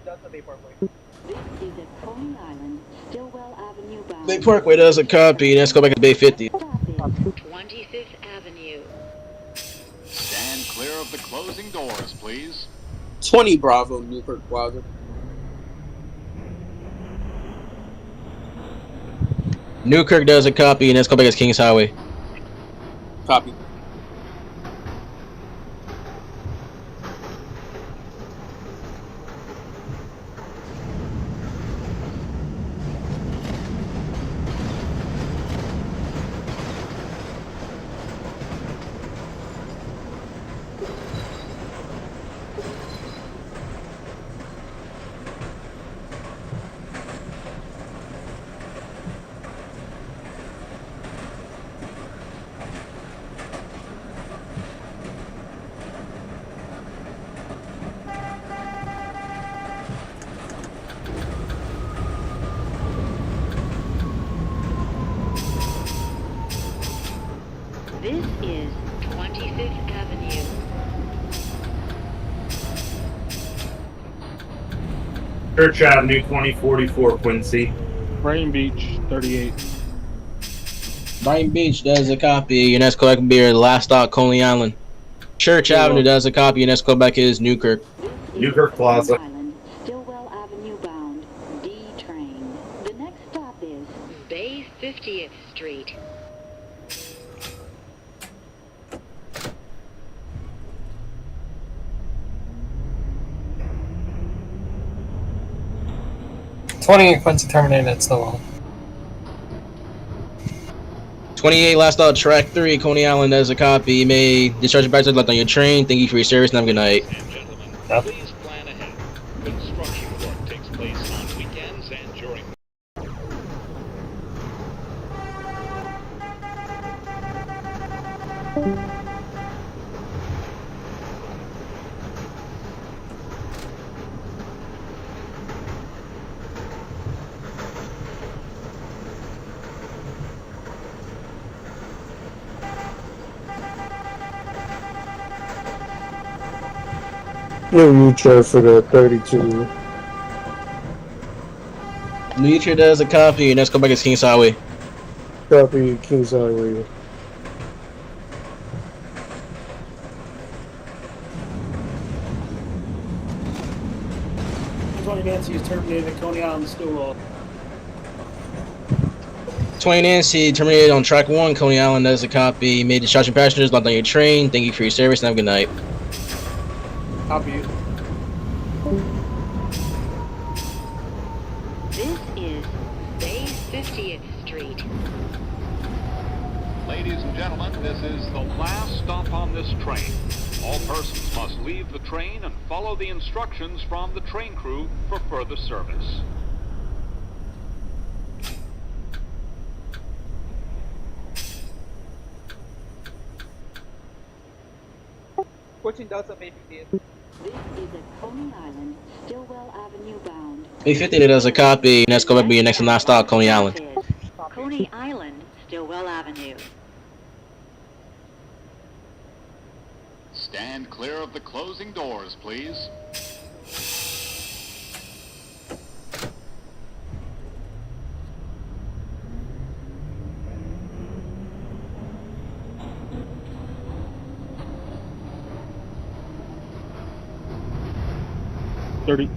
Delta Bay Parkway. This is at Coney Island, Stillwell Avenue bound. Bay Parkway does a copy, and let's go back to Bay 50. Stop is 25th Avenue. Stand clear of the closing doors, please. 20 Bravo, Newkirk Plaza. Newkirk does a copy, and let's go back as Kings Highway. Copy. This is 25th Avenue. Church Avenue, 2044 Quincy. Brighton Beach 38. Brighton Beach does a copy. Units go back and be your last stop, Coney Island. Church Avenue does a copy, and let's go back as Newkirk. Newkirk Plaza. Island, Stillwell Avenue bound, D train. The next stop is Bay 50th Street. Quincy terminated at Stillwell. 28 last stop, track 3, Coney Island does a copy. You may discharge your baggage left on your train. Thank you for your service, and have a good night. And gentlemen, please plan ahead. Construction work takes place on weekends and during. New Utrecht for the 32. Meter does a copy. Next callback is Kings Highway. Copy, Kings Highway. Nancy is terminated at Coney Island-Stiwell. 20 Nancy terminated on track 1. Coney Island does a copy. Made discharging passengers locked on your train. Thank you for your service and have a good night. Copy. This is Bay 50th Street. Ladies and gentlemen, this is the last stop on this train. All persons must leave the train and follow the instructions from the train crew for further service. Delta Bay 50th. This is at Coney Island, Stillwell Avenue bound. Bay 50 does a copy. Next callback will be your next and last stop, Coney Island. Coney Island, Stillwell Avenue. Stand clear of the closing doors, please. $30.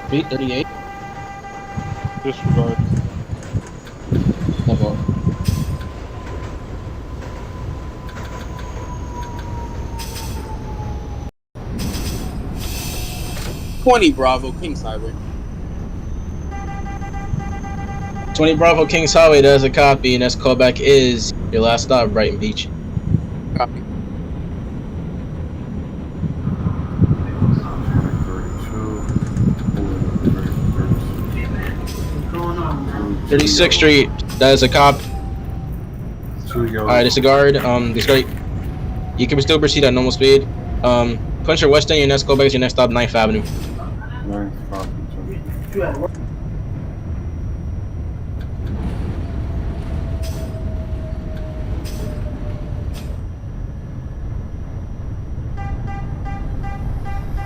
Beat 38. Disregard. Level. $20 Bravo, Kings Highway. 20 Bravo Kings Highway does a copy. Next callback is your last stop, Brighton Beach. Copy. 36th Street does a cop. Alright, disregard. Disregard. You can still proceed at normal speed. Punch your west end. Your next callback is your next stop, 9th Avenue. 9th Avenue.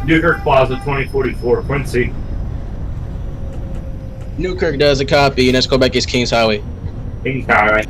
Newkirk Plaza, 2044, Quincy. Newkirk does a copy. Your next callback is Kings Highway. Kings Highway.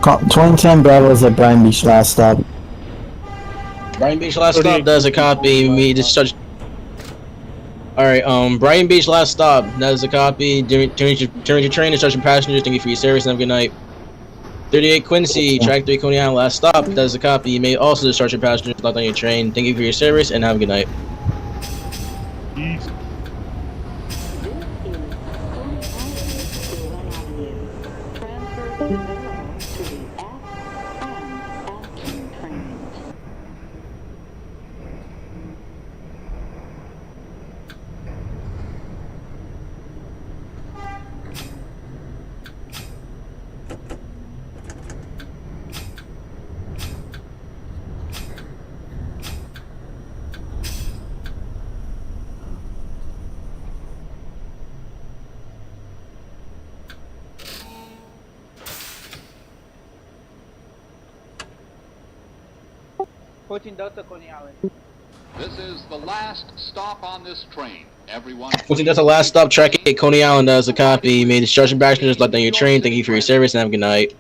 Call 2010 Bravo's at Brighton Beach last stop. Brighton Beach last stop does a copy. Me discharge. Alright, Brighton Beach last stop does a copy. Turn your train, discharging passengers. Thank you for your service and have a good night. 38 Quincy, track 3 Coney Island last stop does a copy. You may also discharge your passengers locked on your train. Thank you for your service and have a good night. Easy. Delta Coney Island. This is the last stop on this train. Everyone. 14 Delta last stop, track 8 Coney Island does a copy. You may discharge your passengers locked on your train. Thank you for your service and have a good night.